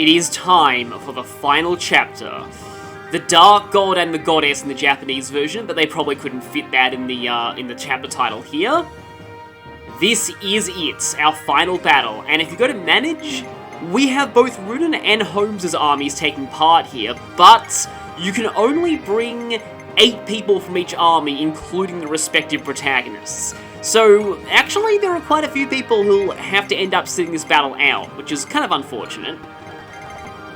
it is time for the final chapter. The Dark God and the Goddess in the Japanese version, but they probably couldn't fit that in the chapter title here. This is it, our final battle, and if you go to Manage, we have both Rudin and Holmes' armies taking part here, but you can only bring 8 people from each army, including the respective protagonists. So, actually, there are quite a few people who'll have to end up sitting this battle out, which is kind of unfortunate.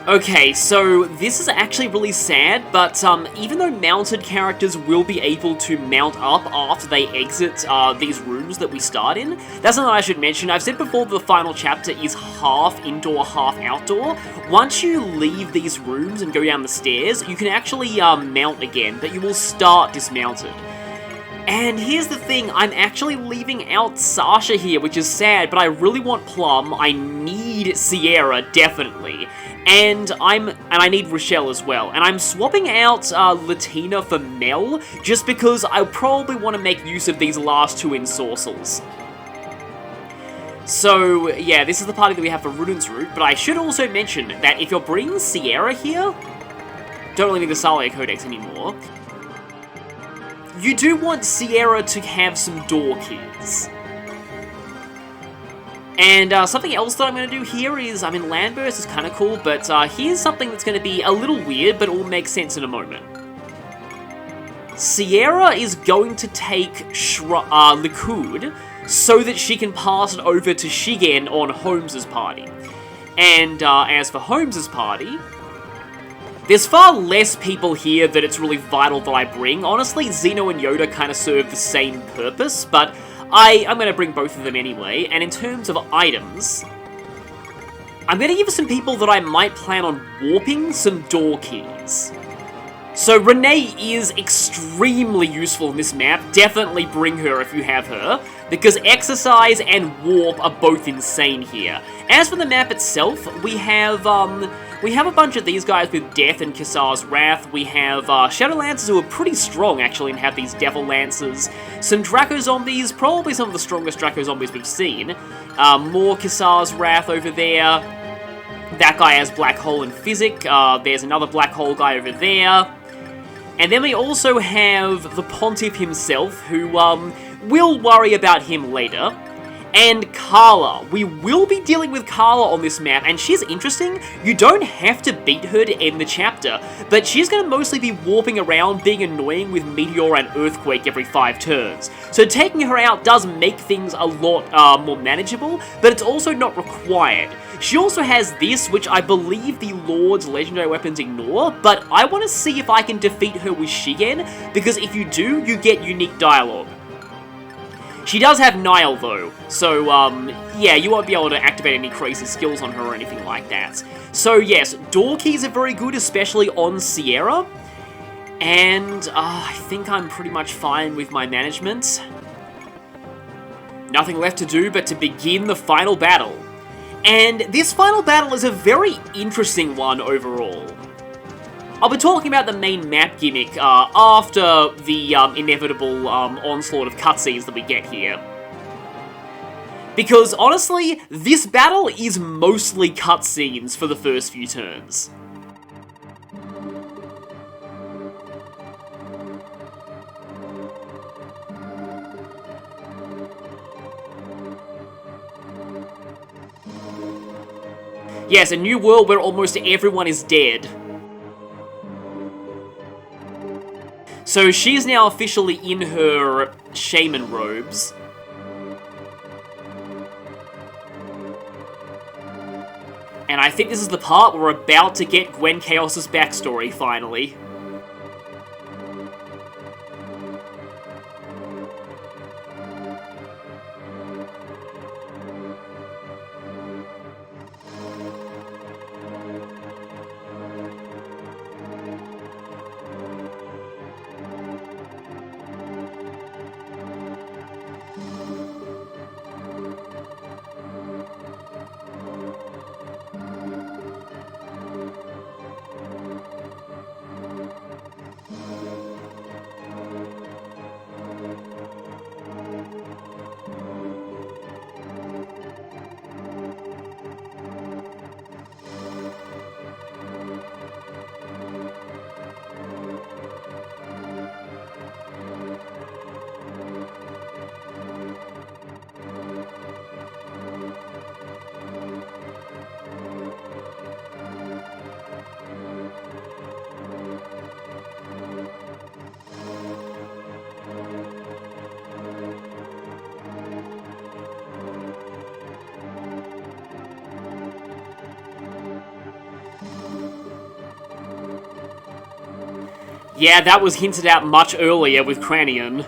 Okay, so this is actually really sad, but even though mounted characters will be able to mount up after they exit these rooms that we start in, that's something I should mention. I've said before the final chapter is half indoor, half outdoor. Once you leave these rooms and go down the stairs, you can actually mount again, but you will start dismounted. And here's the thing, I'm actually leaving out Sasha here, which is sad, but I really want Plum. I need Sierra, definitely. And I need Rochelle as well. And I'm swapping out Latina for Mel, just because I probably want to make use of these last 2 ensorcels. So, yeah, this is the party that we have for Rudin's route, but I should also mention that if you're bringing Sierra here, don't really need the Salia Codex anymore, you do want Sierra to have some door keys. And something else that I'm going to do here is, I mean, Landburst is kind of cool, but here's something that's going to be a little weird, but it will make sense in a moment. Sierra is going to take Likud so that she can pass it over to Shigen on Holmes' party. And as for Holmes' party, there's far less people here that it's really vital that I bring. Honestly, Zeno and Yoda kind of serve the same purpose, but I'm going to bring both of them anyway. And in terms of items, I'm going to give some people that I might plan on warping some door keys. So Renee is extremely useful in this map. Definitely bring her if you have her, because exercise and warp are both insane here. As for the map itself, we have a bunch of these guys with Death and Kassar's Wrath. We have Shadow Lancers who are pretty strong, actually, and have these Devil Lancers. Some Draco Zombies, probably some of the strongest Draco Zombies we've seen. More Kassar's Wrath over there. That guy has Black Hole and Physic. There's another Black Hole guy over there. And then we also have the Pontiff himself, who we'll worry about him later. And Carla. We will be dealing with Carla on this map, and she's interesting. You don't have to beat her to end the chapter, but she's going to mostly be warping around, being annoying with Meteor and Earthquake every 5 turns. So taking her out does make things a lot more manageable, but it's also not required. She also has this, which I believe the Lord's legendary weapons ignore, but I want to see if I can defeat her with Shigen, because if you do, you get unique dialogue. She does have Nile, though, so, yeah, you won't be able to activate any crazy skills on her or anything like that. So, yes, door keys are very good, especially on Sierra, and I think I'm pretty much fine with my management. Nothing left to do but to begin the final battle. And this final battle is a very interesting one overall. I'll be talking about the main map gimmick after the inevitable onslaught of cutscenes that we get here. Because, honestly, this battle is mostly cutscenes for the first few turns. Yes, a new world where almost everyone is dead. So she's now officially in her shaman robes. And I think this is the part where we're about to get Gwen Chaos' backstory, finally. Yeah, that was hinted at much earlier with Cranion.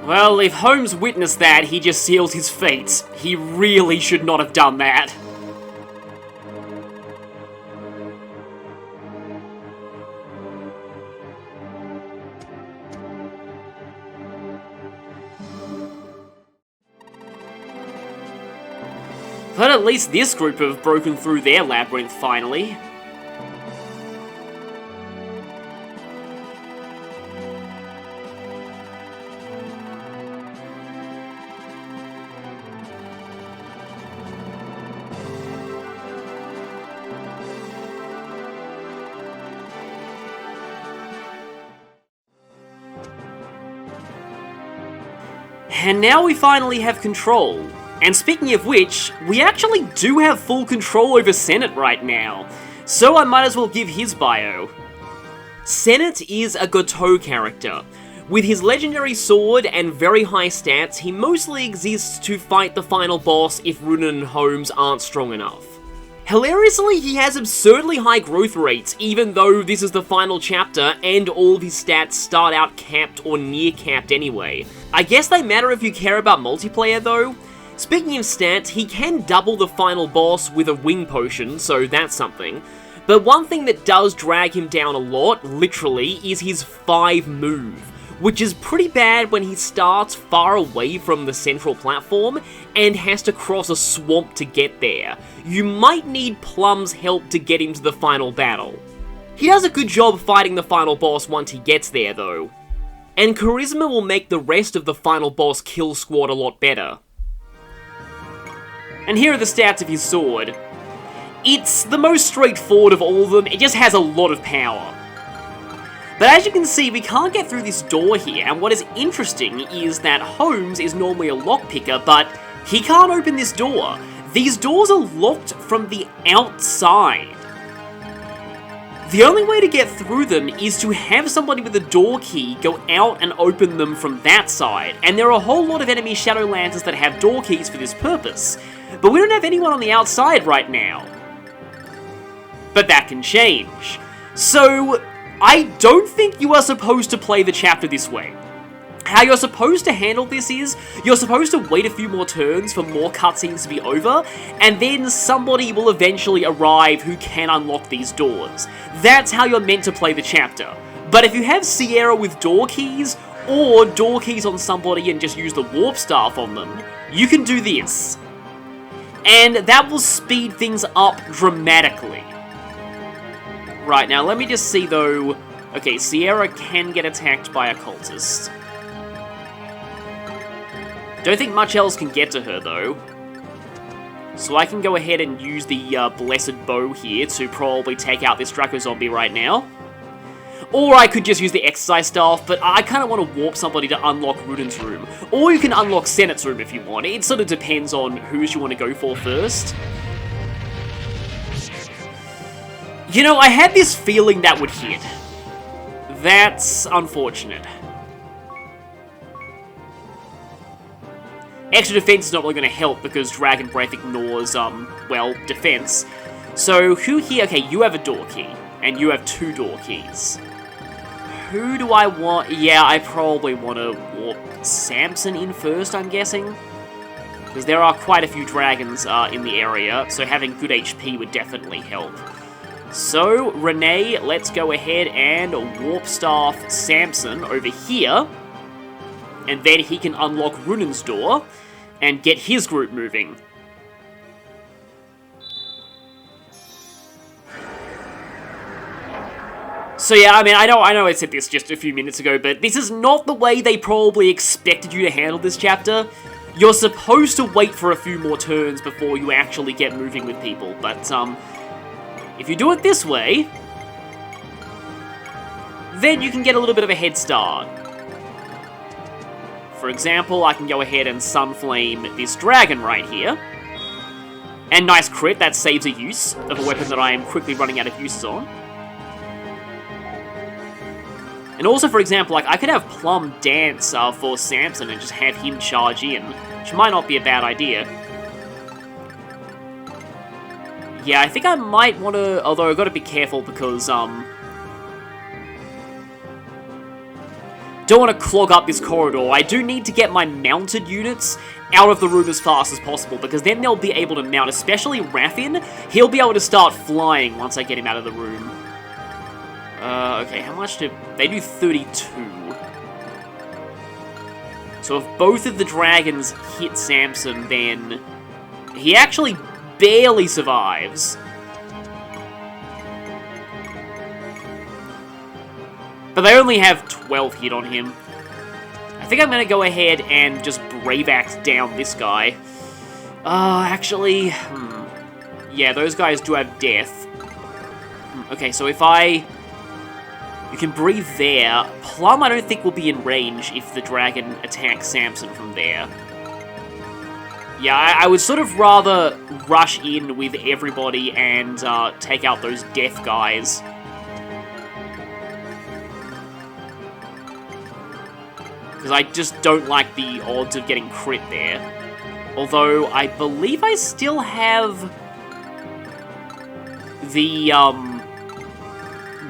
Well, if Holmes witnessed that, he just sealed his fate. He really should not have done that. But at least this group have broken through their labyrinth finally. And now we finally have control. And speaking of which, we actually do have full control over Sennet right now. So I might as well give his bio. Sennet is a Goto character. With his legendary sword and very high stats, he mostly exists to fight the final boss if Rudin and Holmes aren't strong enough. Hilariously, he has absurdly high growth rates, even though this is the final chapter and all of his stats start out capped or near capped anyway. I guess they matter if you care about multiplayer though. Speaking of stats, he can double the final boss with a wing potion, so that's something. But one thing that does drag him down a lot, literally, is his 5 move, which is pretty bad when he starts far away from the central platform and has to cross a swamp to get there. You might need Plum's help to get him to the final battle. He does a good job fighting the final boss once he gets there though. And Charisma will make the rest of the final boss kill squad a lot better. And here are the stats of his sword. It's the most straightforward of all of them, it just has a lot of power. But as you can see, we can't get through this door here, and what is interesting is that Holmes is normally a lockpicker, but he can't open this door. These doors are locked from the outside. The only way to get through them is to have somebody with a door key go out and open them from that side, and there are a whole lot of enemy Shadow Lancers that have door keys for this purpose. But we don't have anyone on the outside right now. But that can change. So I don't think you are supposed to play the chapter this way. How you're supposed to handle this is, you're supposed to wait a few more turns for more cutscenes to be over, and then somebody will eventually arrive who can unlock these doors. That's how you're meant to play the chapter. But if you have Sierra with door keys, or door keys on somebody and just use the warp staff on them, you can do this. And that will speed things up dramatically. Right, now let me just see though. Okay, Sierra can get attacked by a cultist. Don't think much else can get to her though. So I can go ahead and use the Blessed Bow here to probably take out this Draco Zombie right now. Or I could just use the Exercise Staff, but I kind of want to warp somebody to unlock Rudin's room. Or you can unlock Sennet's room if you want. It sort of depends on whose you want to go for first. You know, I had this feeling that would hit. That's unfortunate. Extra defense is not really going to help because Dragon Breath ignores, well, defense. So, who here? Okay, you have a door key, and you have 2 door keys. Who do I want? Yeah, I probably want to warp Samson in first, I'm guessing. Because there are quite a few dragons in the area, so having good HP would definitely help. So, Renee, let's go ahead and warp staff Samson over here. And then he can unlock Rudin's door and get his group moving. So yeah, I mean, I know I said this just a few minutes ago, but this is not the way they probably expected you to handle this chapter. You're supposed to wait for a few more turns before you actually get moving with people, but if you do it this way, then you can get a little bit of a head start. For example, I can go ahead and Sunflame this dragon right here. And nice crit, that saves a use of a weapon that I am quickly running out of uses on. And also, for example, like, I could have Plum dance for Samson and just have him charge in, which might not be a bad idea. Yeah, I think I might want to, although I've got to be careful because, don't want to clog up this corridor. I do need to get my mounted units out of the room as fast as possible, because then they'll be able to mount, especially Raffin. He'll be able to start flying once I get him out of the room. Okay, how much do... They do 32. So if both of the dragons hit Samson, then he actually barely survives. But they only have 12 hit on him. I think I'm going to go ahead and just Brave Axe down this guy. Actually... Yeah, those guys do have death. Okay, so if I You can breathe there. Plum, I don't think, will be in range if the dragon attacks Samson from there. Yeah, I would sort of rather rush in with everybody and take out those death guys. Because I just don't like the odds of getting crit there. Although, I believe I still have the,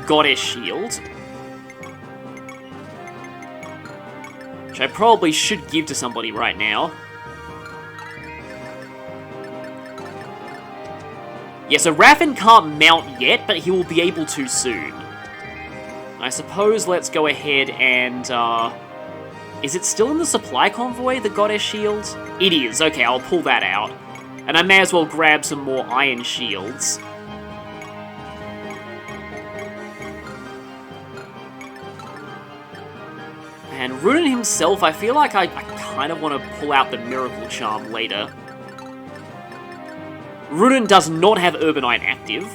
Goddess Shield. Which I probably should give to somebody right now. Yeah, so Raffin can't mount yet, but he will be able to soon. I suppose let's go ahead and, is it still in the supply convoy, the Goddess Shield? It is. Okay, I'll pull that out. And I may as well grab some more iron shields. And Rudin himself, I feel like I kind of want to pull out the Miracle Charm later. Rudin does not have Urbanite active.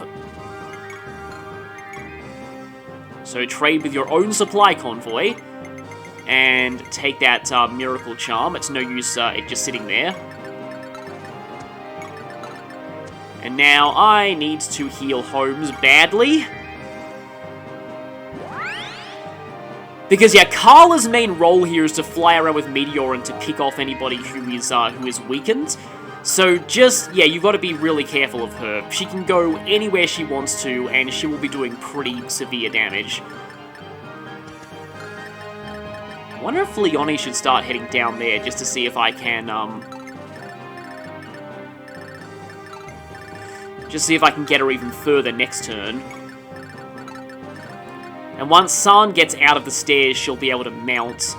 So trade with your own supply convoy. And take that Miracle Charm. It's no use it just sitting there. And now I need to heal Holmes badly. Because, yeah, Carla's main role here is to fly around with Meteor and to pick off anybody who is weakened. So just, yeah, you've got to be really careful of her. She can go anywhere she wants to, and she will be doing pretty severe damage. I wonder if Leonie should start heading down there just to see if I can, just see if I can get her even further next turn. And once San gets out of the stairs, she'll be able to mount.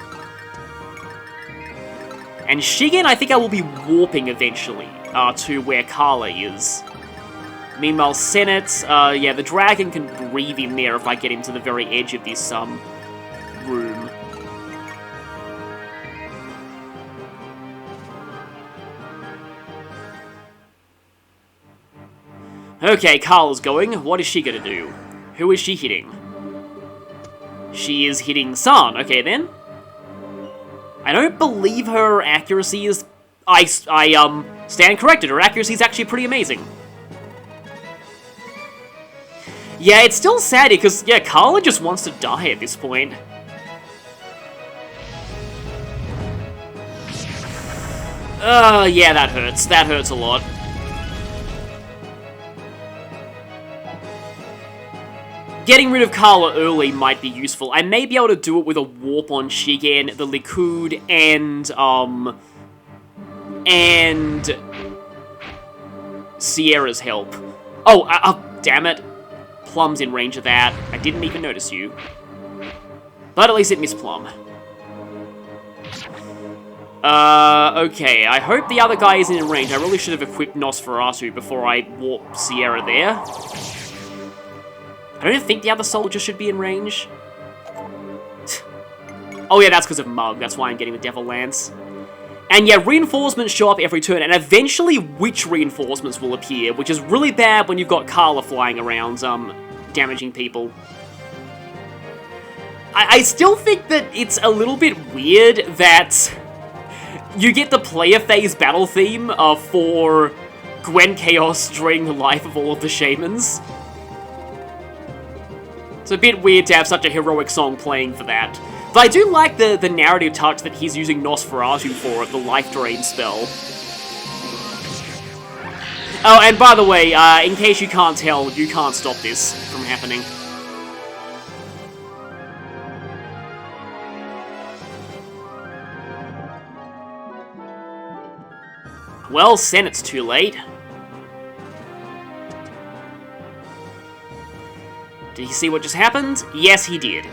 And Shigen, I think I will be warping eventually to where Carla is. Meanwhile, Sennet, yeah, the dragon can breathe in there if I get him to the very edge of this room. Okay, Carla's going. What is she gonna do? Who is she hitting? She is hitting San. Okay, then. I don't believe her accuracy is... I stand corrected. Her accuracy is actually pretty amazing. Yeah, it's still sad because, yeah, Carla just wants to die at this point. Yeah, that hurts. That hurts a lot. Getting rid of Carla early might be useful. I may be able to do it with a warp on Shigen, the Likud, and Sierra's help. Oh, damn it. Plum's in range of that. I didn't even notice you. But at least it missed Plum. Okay. I hope the other guy isn't in range. I really should have equipped Nosferatu before I warp Sierra there. I don't think the other soldier should be in range. Oh yeah, that's because of Mug. That's why I'm getting the Devil Lance. And yeah, reinforcements show up every turn, and eventually witch reinforcements will appear, which is really bad when you've got Carla flying around, damaging people. I still think that it's a little bit weird that you get the player phase battle theme for Gwen Chaos during the life of all of the shamans. It's a bit weird to have such a heroic song playing for that. But I do like the narrative touch that he's using Nosferatu for, the Life Drain spell. Oh, and by the way, in case you can't tell, you can't stop this from happening. Well, Sennet's too late. Did he see what just happened? Yes, he did.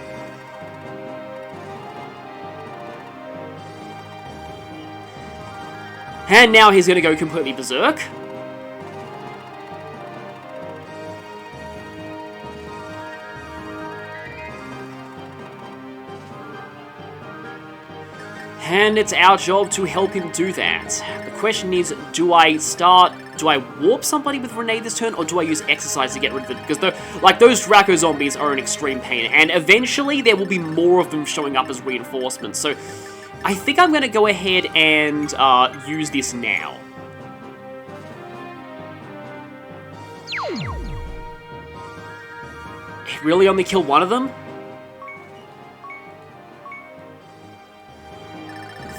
And now he's gonna go completely berserk. And it's our job to help him do that. The question is, do I warp somebody with Renee this turn, or do I use exercise to get rid of it? Because those Draco zombies are an extreme pain, and eventually there will be more of them showing up as reinforcements. So I think I'm going to go ahead and use this now. It really only killed one of them?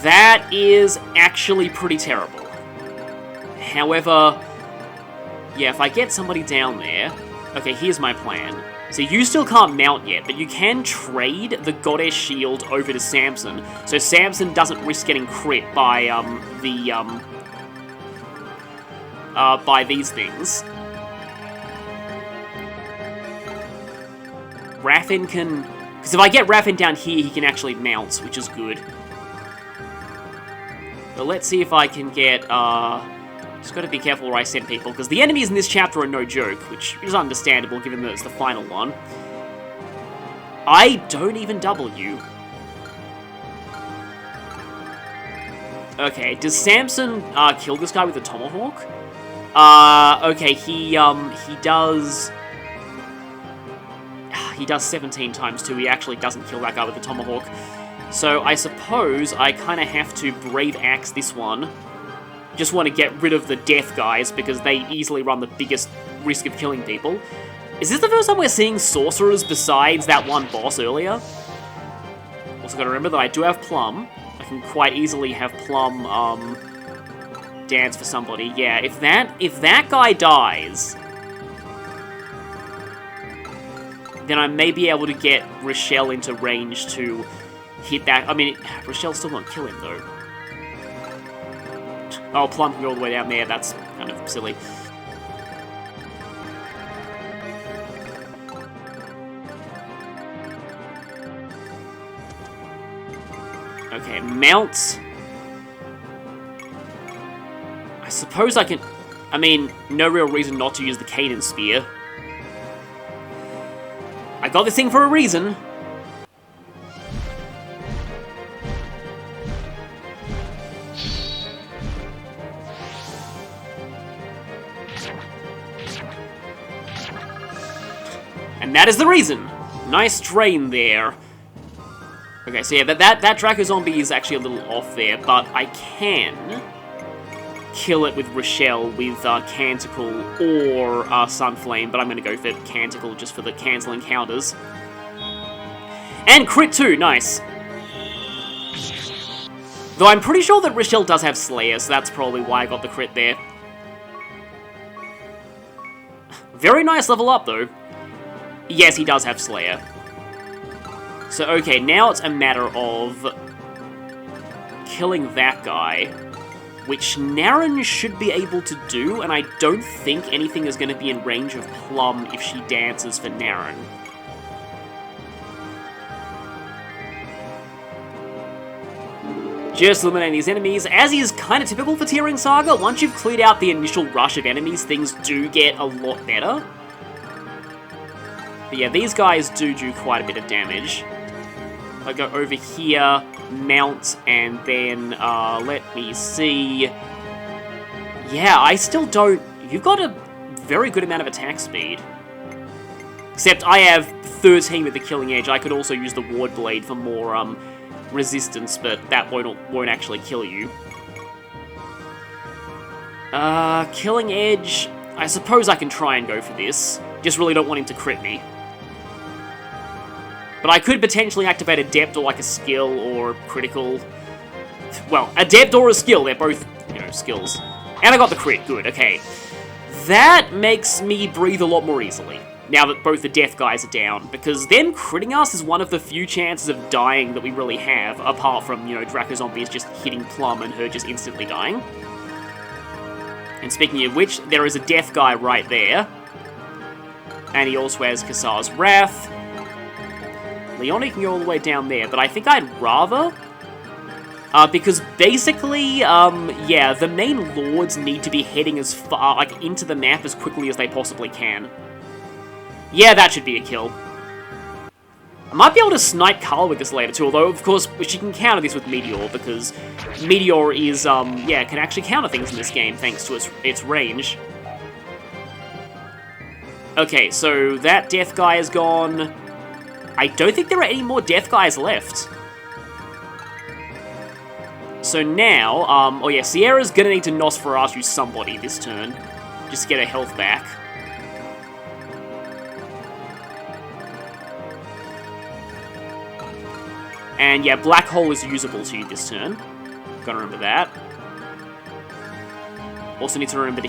That is actually pretty terrible. However, yeah, if I get somebody down there... Okay, here's my plan. So you still can't mount yet, but you can trade the Goddess Shield over to Samson, so Samson doesn't risk getting crit by, by these things. Raffin can... Because if I get Raffin down here, he can actually mount, which is good. But let's see if I can get, just gotta be careful where I send people, because the enemies in this chapter are no joke, which is understandable given that it's the final one. I don't even W. Okay, does Samson, kill this guy with a tomahawk? Okay, he does... He does 17 times 2, he actually doesn't kill that guy with the tomahawk. So I suppose I kind of have to Brave Axe this one. Just want to get rid of the death guys, because they easily run the biggest risk of killing people. Is this the first time we're seeing sorcerers besides that one boss earlier? Also gotta remember that I do have Plum. I can quite easily have Plum, dance for somebody. Yeah, if that guy dies, then I may be able to get Rochelle into range to hit that. I mean, Rochelle still won't kill him, though. Oh, Plum can go all the way down there. That's kind of silly. Okay, mounts. I suppose I can... I mean, no real reason not to use the Cadence Spear. I got this thing for a reason. And that is the reason. Nice drain there. Okay, so yeah, that Draco Zombie is actually a little off there, but I can kill it with Rochelle with Canticle or Sunflame, but I'm going to go for Canticle just for the cancel encounters. And crit too, nice. Though I'm pretty sure that Rochelle does have Slayer, so that's probably why I got the crit there. Very nice level up, though. Yes, he does have Slayer. So, okay, now it's a matter of killing that guy, which Naren should be able to do, and I don't think anything is going to be in range of Plum if she dances for Naren. Just eliminating these enemies, as is kind of typical for TearRing Saga. Once you've cleared out the initial rush of enemies, things do get a lot better. But yeah, these guys do quite a bit of damage. I go over here, mount, and then, let me see. Yeah, I still don't... You've got a very good amount of attack speed. Except I have 13 with the Killing Edge. I could also use the Ward Blade for more, resistance, but that won't actually kill you. Killing Edge... I suppose I can try and go for this. Just really don't want him to crit me. But I could potentially activate Adept or like a skill or critical. Well, Adept or a skill, they're both, you know, skills. And I got the crit, good, okay. That makes me breathe a lot more easily, now that both the death guys are down, because them critting us is one of the few chances of dying that we really have, apart from, you know, Draco Zombies just hitting Plum and her just instantly dying. And speaking of which, there is a death guy right there. And he also has Kassar's Wrath. Leonie can go all the way down there, but I think I'd rather... because basically, yeah, the main lords need to be heading as far, like, into the map as quickly as they possibly can. Yeah, that should be a kill. I might be able to snipe Carla with this later too, although of course she can counter this with Meteor, because Meteor is, yeah, can actually counter things in this game thanks to its range. Okay, so that death guy is gone. I don't think there are any more death guys left. So now, oh yeah, Sierra's gonna need to Nosferatu somebody this turn, just to get her health back. And yeah, Black Hole is usable to you this turn. Gotta remember that. Also need to remember to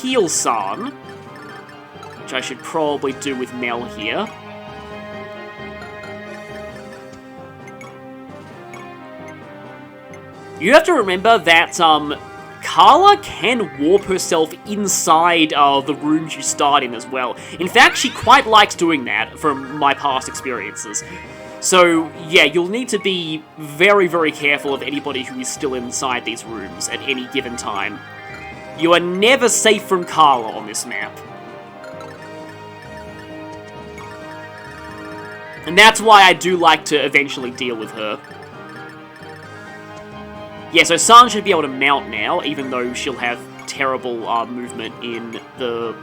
heal San, which I should probably do with Mel here. You have to remember that Carla can warp herself inside the rooms you start in as well. In fact, she quite likes doing that from my past experiences. So, yeah, you'll need to be very, very careful of anybody who is still inside these rooms at any given time. You are never safe from Carla on this map. And that's why I do like to eventually deal with her. Yeah, so San should be able to mount now, even though she'll have terrible movement in the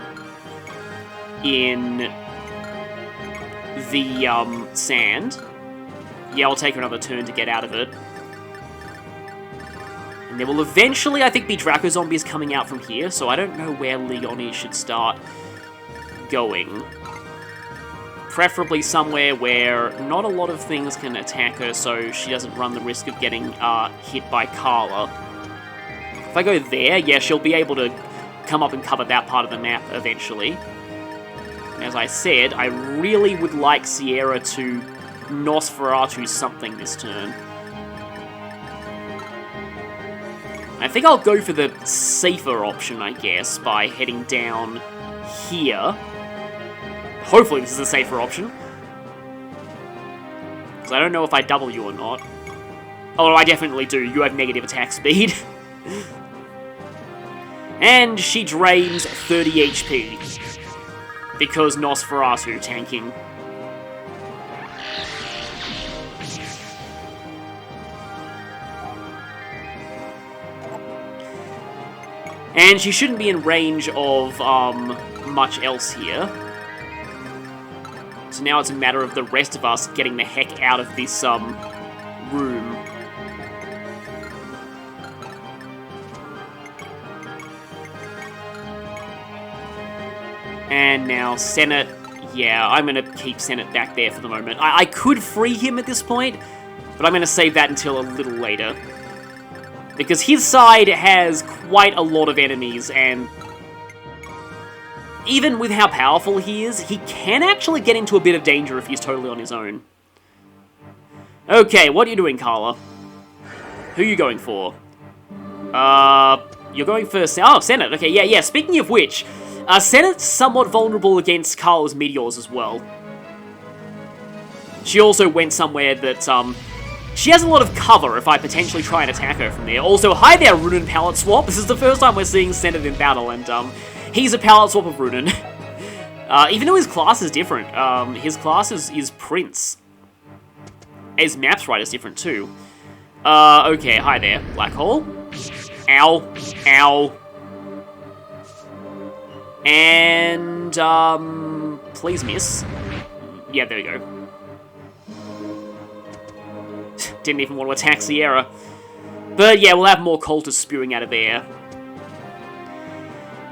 sand. Yeah, I'll take another turn to get out of it. And there will eventually, I think, be Draco Zombies coming out from here, so I don't know where Leonie should start going. Preferably somewhere where not a lot of things can attack her, so she doesn't run the risk of getting hit by Carla. If I go there, yeah, she'll be able to come up and cover that part of the map eventually. As I said, I really would like Sierra to Nosferatu something this turn. I think I'll go for the safer option, I guess, by heading down here. Hopefully this is a safer option. Because I don't know if I W or not. Oh, I definitely do. You have negative attack speed. And she drains 30 HP. Because Nosferatu tanking. And she shouldn't be in range of much else here. So now it's a matter of the rest of us getting the heck out of this room. And now Sennet, yeah, I'm going to keep Sennet back there for the moment. I could free him at this point, but I'm going to save that until a little later. Because his side has quite a lot of enemies, and even with how powerful he is, he can actually get into a bit of danger if he's totally on his own. Okay, what are you doing, Carla? Who are you going for? You're going for... Oh, Sennet. Okay, yeah. Speaking of which, Sennet's somewhat vulnerable against Carla's meteors as well. She also went somewhere that, she has a lot of cover if I potentially try and attack her from there. Also, hi there, Rudin palette swap. This is the first time we're seeing Sennet in battle, and, he's a palette swap of Rudin. Even though his class is different. His class is Prince. His map's right is different too. Okay, hi there. Black hole. Ow. Ow. And, please miss. Yeah, there we go. Didn't even want to attack Sierra. But yeah, we'll have more cultists spewing out of there.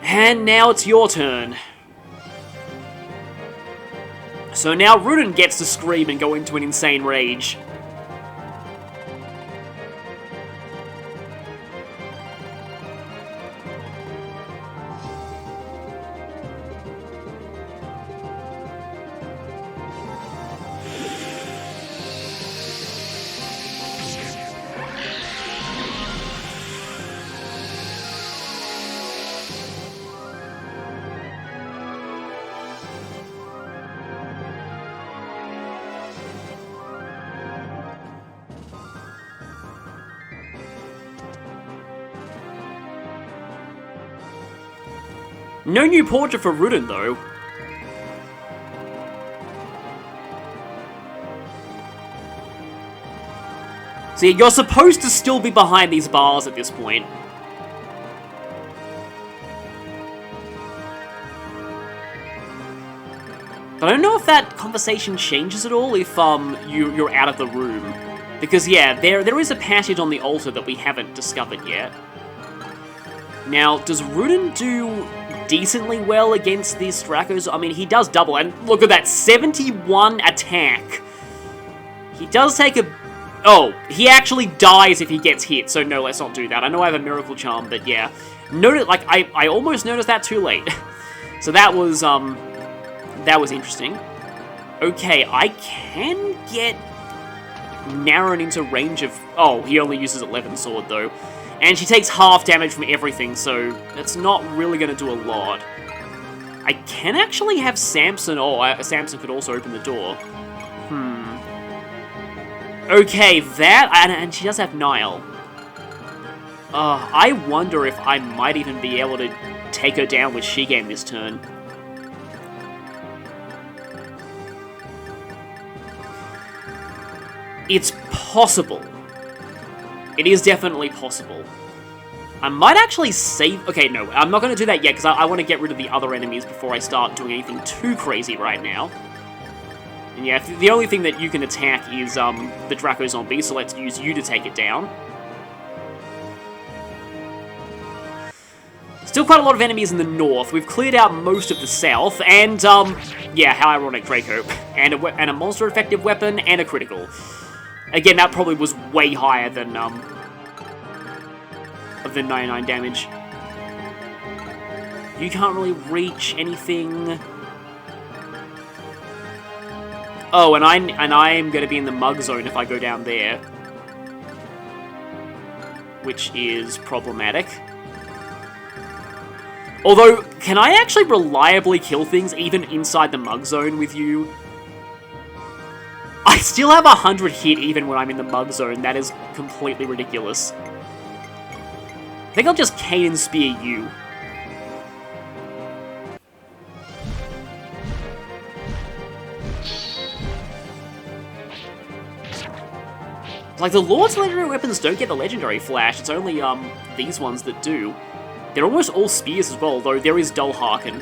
And now it's your turn. So now Rudin gets to scream and go into an insane rage. No new portrait for Rudin, though. So yeah, you're supposed to still be behind these bars at this point. But I don't know if that conversation changes at all if you're out of the room. Because yeah, there is a passage on the altar that we haven't discovered yet. Now, does Rudin do decently well against these Dracos? I mean, he does double, and look at that, 71 attack. He does take a... Oh, he actually dies if he gets hit, so no, let's not do that. I know I have a Miracle Charm, but yeah. I almost noticed that too late. So that was interesting. Okay, I can get Naren into range of... Oh, he only uses 11 sword, though. And she takes half damage from everything, so that's not really going to do a lot. I can actually have Samson... Oh, Samson could also open the door. Okay, that... And she does have Nile. I wonder if I might even be able to take her down with Shigen this turn. It's possible. It is definitely possible. I might actually save... Okay, no, I'm not going to do that yet, because I want to get rid of the other enemies before I start doing anything too crazy right now. And yeah, the only thing that you can attack is the Draco Zombie, so let's use you to take it down. Still quite a lot of enemies in the north. We've cleared out most of the south, and, yeah, how ironic, Draco. And a monster-effective weapon, and a critical. Again, that probably was way higher than 99 damage. You can't really reach anything. Oh, and I'm going to be in the mug zone if I go down there. Which is problematic. Although, can I actually reliably kill things even inside the mug zone with you? I still have 100 hit even when I'm in the mug zone. That is completely ridiculous. I think I'll just Cane and Spear you. Like, the Lord's legendary weapons don't get the legendary flash. It's only, these ones that do. They're almost all spears as well, though there is Dull Hearken.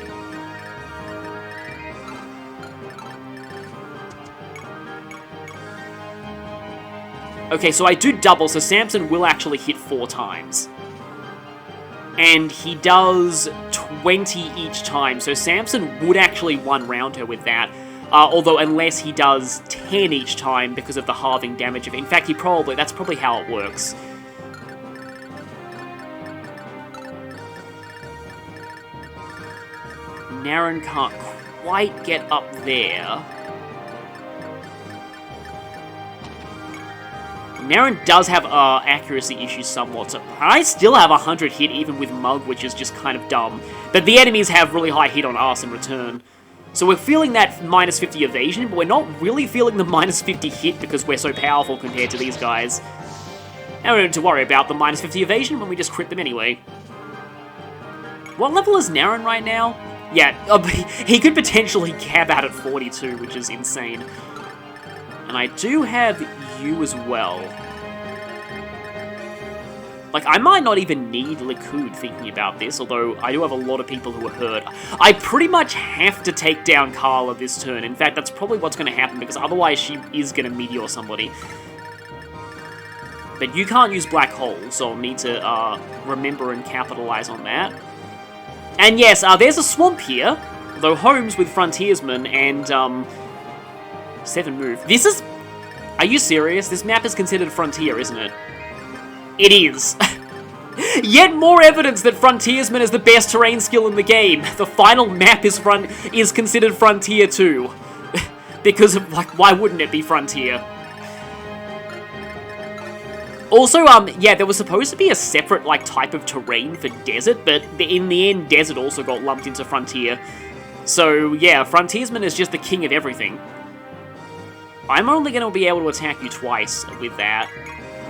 Okay, so I do double, so Samson will actually hit 4 times. And he does 20 each time, so Samson would actually one-round her with that. Although, unless he does 10 each time because of the halving damage of it. In fact, that's probably how it works. Naren can't quite get up there. Naren does have accuracy issues somewhat, so I still have 100 hit even with Mug, which is just kind of dumb. But the enemies have really high hit on us in return. So we're feeling that minus 50 evasion, but we're not really feeling the minus 50 hit because we're so powerful compared to these guys. I don't need to worry about the minus 50 evasion when we just crit them anyway. What level is Naren right now? Yeah, he could potentially cap out at 42, which is insane. And I do have you as well. Like, I might not even need Likud thinking about this, although I do have a lot of people who are hurt. I pretty much have to take down Carla this turn. In fact, that's probably what's going to happen, because otherwise she is going to meteor somebody. But you can't use Black Hole, so I'll need to remember and capitalize on that. And yes, there's a swamp here, though Holmes with Frontiersman and 7 move. This is... Are you serious? This map is considered Frontier, isn't it? It is. Yet more evidence that Frontiersman is the best terrain skill in the game. The final map is considered Frontier too. Because of, like, why wouldn't it be Frontier? Also, yeah, there was supposed to be a separate, like, type of terrain for Desert, but in the end, Desert also got lumped into Frontier. So, yeah, Frontiersman is just the king of everything. I'm only going to be able to attack you twice with that,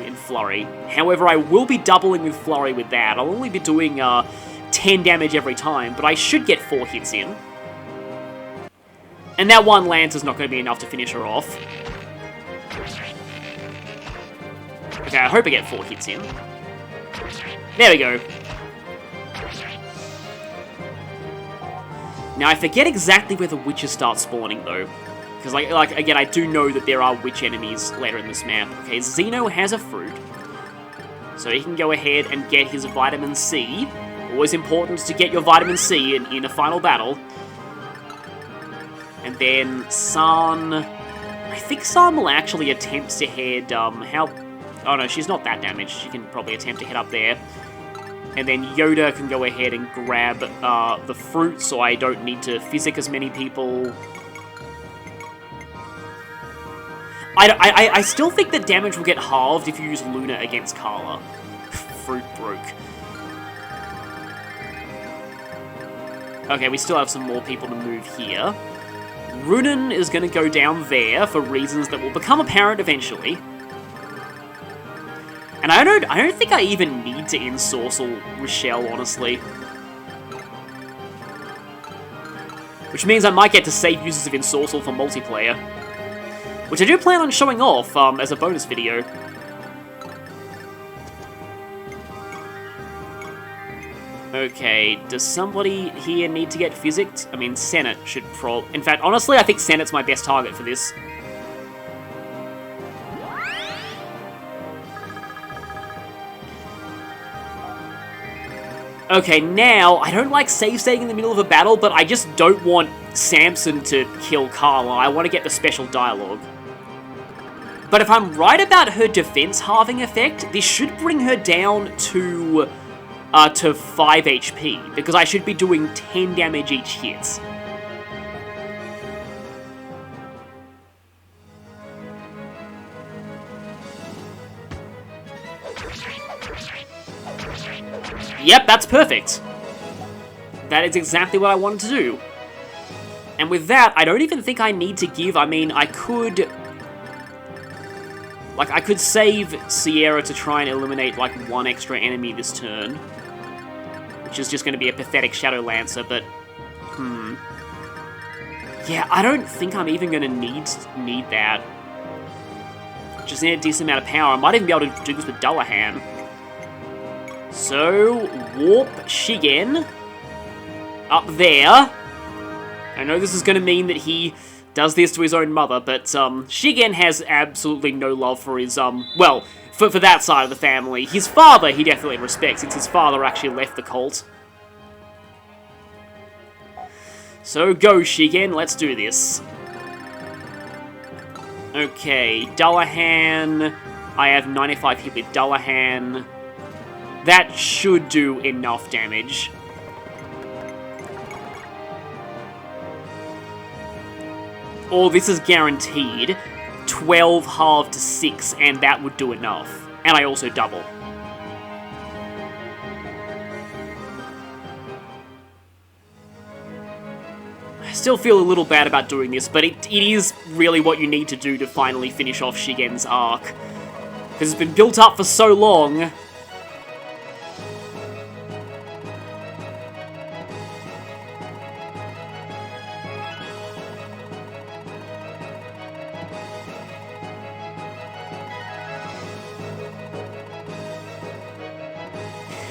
in Flurry. However, I will be doubling with Flurry with that. I'll only be doing 10 damage every time, but I should get 4 hits in. And that one lance is not going to be enough to finish her off. Okay, I hope I get 4 hits in. There we go. Now, I forget exactly where the witches start spawning, though. Because, again, I do know that there are witch enemies later in this map. Okay, Xeno has a fruit. So he can go ahead and get his vitamin C. Always important to get your vitamin C in a final battle. And then San... I think San will actually attempt to head, Oh no, she's not that damaged. She can probably attempt to head up there. And then Yoda can go ahead and grab the fruit, so I don't need to physic as many people. I still think that damage will get halved if you use Luna against Carla. Fruit broke. Okay, we still have some more people to move here. Rudin is going to go down there for reasons that will become apparent eventually. And I don't think I even need to ensorcel Rochelle, honestly. Which means I might get to save uses of ensorcel for multiplayer. Which I do plan on showing off as a bonus video. Okay, does somebody here need to get physicked? I mean, Sennet should In fact, honestly, I think Sennet's my best target for this. Okay, now, I don't like save stating in the middle of a battle, but I just don't want Samson to kill Carla. I want to get the special dialogue. But if I'm right about her defense halving effect, this should bring her down to 5 HP, because I should be doing 10 damage each hit. Yep, that's perfect. That is exactly what I wanted to do. And with that, I don't even think I need to give... I mean, I could... Like, I could save Sierra to try and eliminate, like, 1 extra enemy this turn. Which is just going to be a pathetic Shadow Lancer, but... Yeah, I don't think I'm even going to need that. Just need a decent amount of power. I might even be able to do this with Dullahan. So, warp Shigen up there. I know this is going to mean that he does this to his own mother, but Shigen has absolutely no love for his, well, for that side of the family. His father he definitely respects, since his father actually left the cult. So go, Shigen, let's do this. Okay, Dullahan. I have 95 hit with Dullahan. That should do enough damage. Or this is guaranteed. 12 halved to 6, and that would do enough. And I also double. I still feel a little bad about doing this, but it is really what you need to do to finally finish off Shigen's arc. Because it's been built up for so long.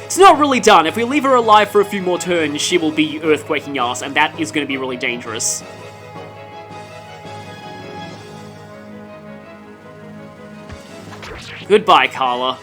It's not really done. If we leave her alive for a few more turns, she will be earthquaking us, and that is going to be really dangerous. Goodbye, Carla.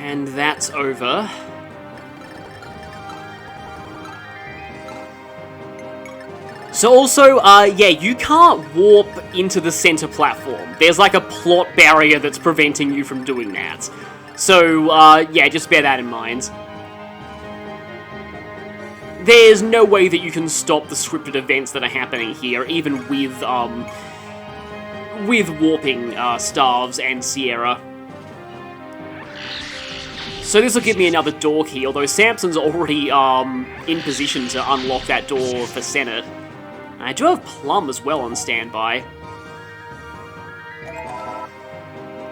And that's over. So also, yeah, you can't warp into the center platform. There's like a plot barrier that's preventing you from doing that. So, yeah, just bear that in mind. There's no way that you can stop the scripted events that are happening here, even with warping Starves and Sierra. So this will give me another door key, although Samson's already in position to unlock that door for Sennet. I do have Plum as well on standby.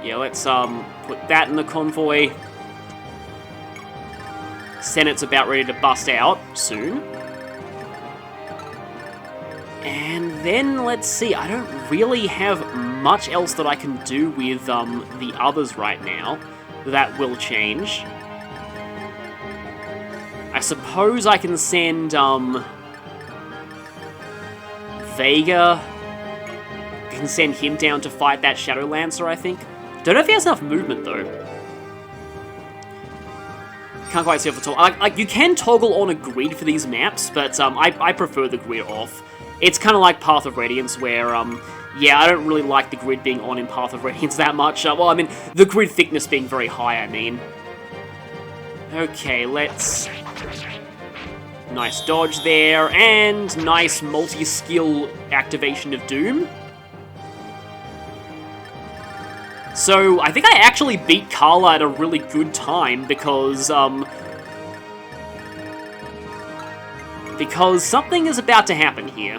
Yeah, let's put that in the convoy. Sennet's about ready to bust out soon. And then, let's see, I don't really have much else that I can do with the others right now. That will change. I suppose I can send Vega. I can send him down to fight that Shadow Lancer, I think. Don't know if he has enough movement, though. Can't quite see off the top. Like, you can toggle on a grid for these maps, but I prefer the grid off. It's kind of like Path of Radiance, where, yeah, I don't really like the grid being on in Path of Radiance that much. Well, I mean, the grid thickness being very high, I mean. Okay, let's... Nice dodge there, and nice multi-skill activation of Doom. So, I think I actually beat Carla at a really good time, because something is about to happen here.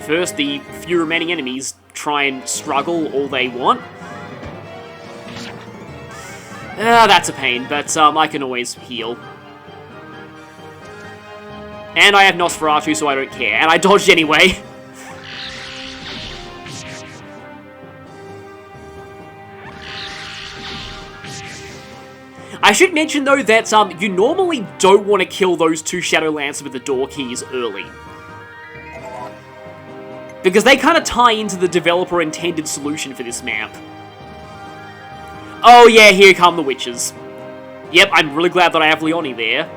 First, the few remaining enemies try and struggle all they want. That's a pain, but I can always heal. And I have Nosferatu, so I don't care. And I dodged anyway. I should mention, though, that you normally don't want to kill those two Shadow Lancers with the door keys early. Because they kind of tie into the developer-intended solution for this map. Oh yeah, here come the witches. Yep, I'm really glad that I have Leonie there.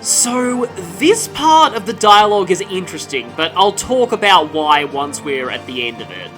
So, this part of the dialogue is interesting, but I'll talk about why once we're at the end of it.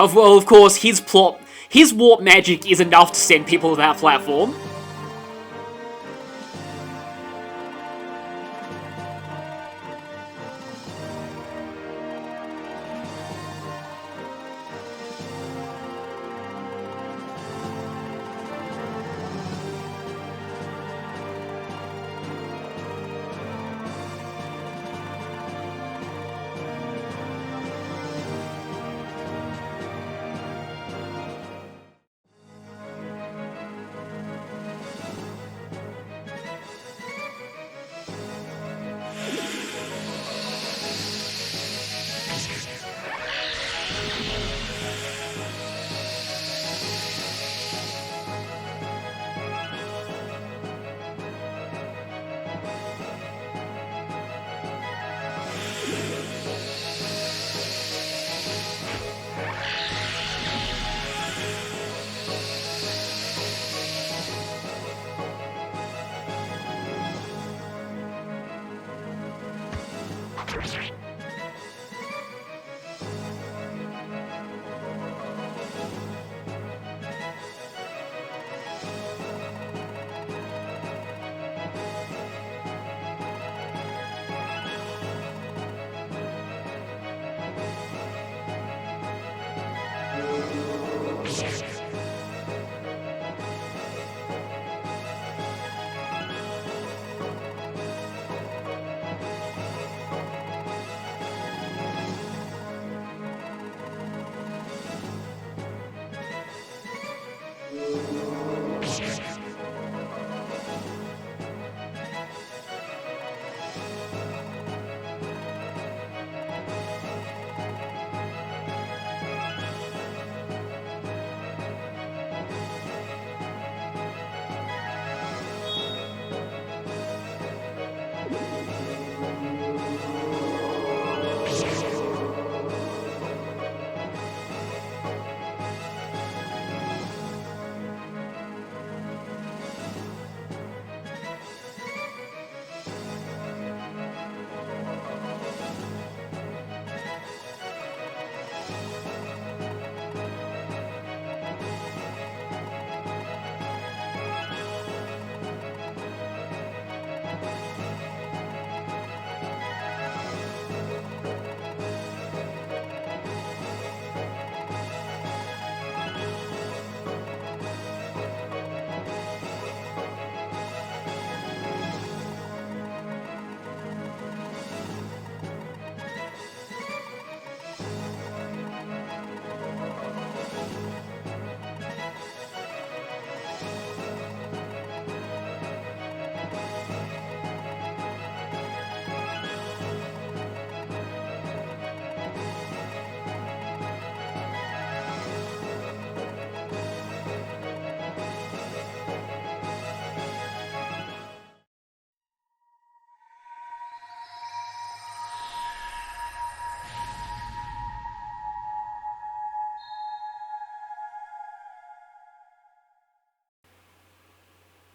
Well, of course, his warp magic is enough to send people to that platform.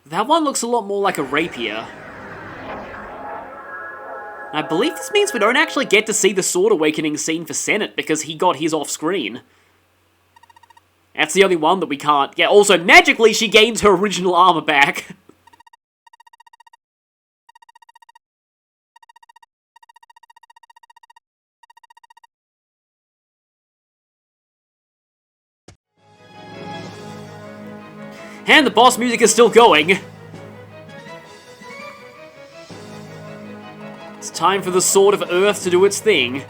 That one looks a lot more like a rapier. I believe this means we don't actually get to see the Sword Awakening scene for Sennet because he got his off-screen. That's the only one that we can't get. Also, magically, she gains her original armor back. And the boss music is still going. It's time for the Sword of Earth to do its thing.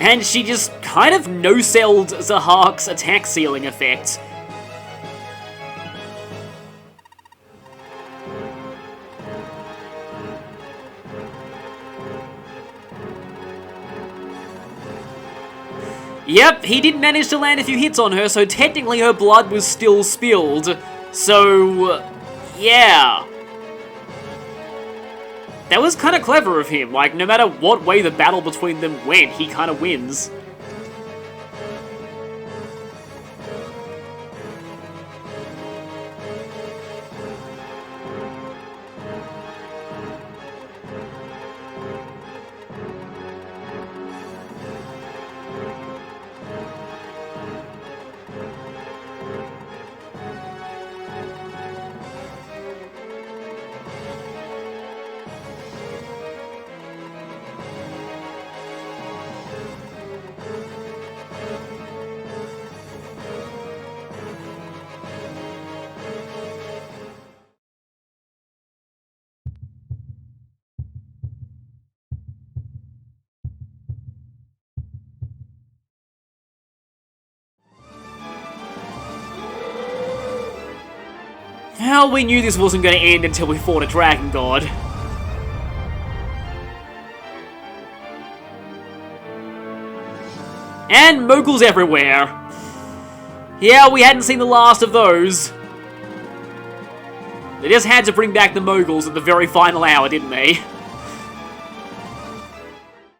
And she just kind of no-selled Zahark's attack ceiling effect. Yep, he did manage to land a few hits on her, so technically her blood was still spilled. So, yeah. That was kind of clever of him. Like, no matter what way the battle between them went, he kind of wins. Well, we knew this wasn't going to end until we fought a dragon god. And moguls everywhere. Yeah, we hadn't seen the last of those. They just had to bring back the moguls at the very final hour, didn't they?